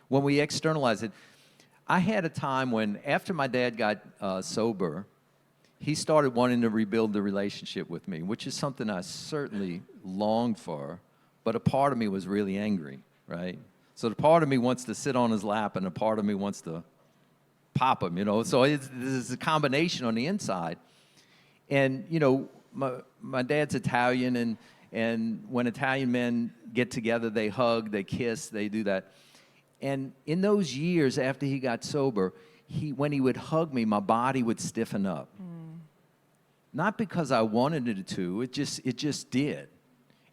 when we externalize it. I had a time when, after my dad got sober, he started wanting to rebuild the relationship with me, which is something I certainly longed for, but a part of me was really angry, right? So the part of me wants to sit on his lap, and a part of me wants to pop him, you know? So there's a combination on the inside. And, you know, my dad's Italian, and when Italian men get together, they hug, they kiss, they do that. And in those years after he got sober, when he would hug me, my body would stiffen up. Not because I wanted it to, it just did.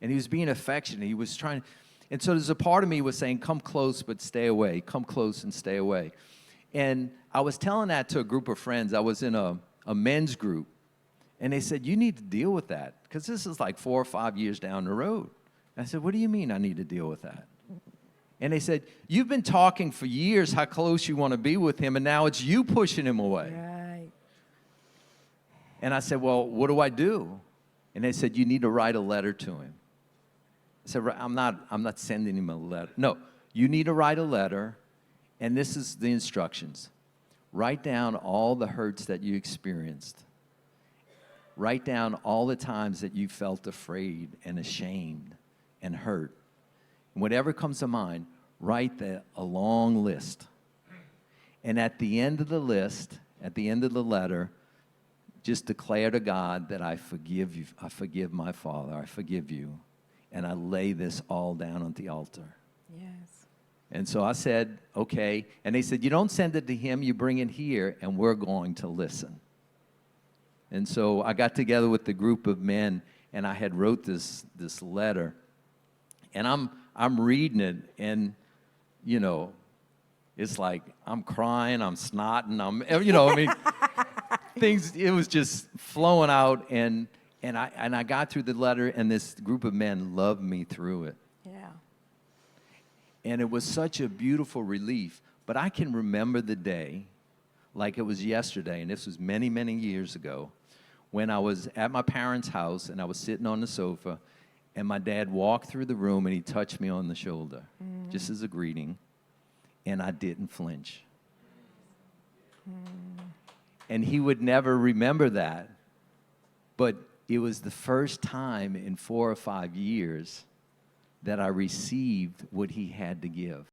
And he was being affectionate. He was trying, and so there's a part of me was saying, come close but stay away, come close and stay away. And I was telling that to a group of friends. I was in a men's group, and they said, you need to deal with that, because this is like 4 or 5 years down the road. And I said, what do you mean I need to deal with that? And they said, you've been talking for years how close you want to be with him, and now it's you pushing him away. Right. And I said, well, what do I do? And they said, you need to write a letter to him. I said, I'm not sending him a letter. No, you need to write a letter, and this is the instructions. Write down all the hurts that you experienced. Write down all the times that you felt afraid and ashamed and hurt. And whatever comes to mind, write a long list. And at the end of the list, at the end of the letter, just declare to God that I forgive you. I forgive my father. I forgive you. And I lay this all down on the altar. Yes. And so I said, okay. And they said, you don't send it to him, you bring it here, and we're going to listen. And so I got together with the group of men, and I had wrote this letter. And I'm reading it, and, you know, it's like I'm crying, I'm snotting, you know, I mean, things, it was just flowing out, and I got through the letter, and this group of men loved me through it. Yeah. And it was such a beautiful relief. But I can remember the day like it was yesterday, and this was many, many years ago, when I was at my parents' house, and I was sitting on the sofa, and my dad walked through the room, and he touched me on the shoulder, just as a greeting, and I didn't flinch. And he would never remember that, but it was the first time in 4 or 5 years that I received what he had to give.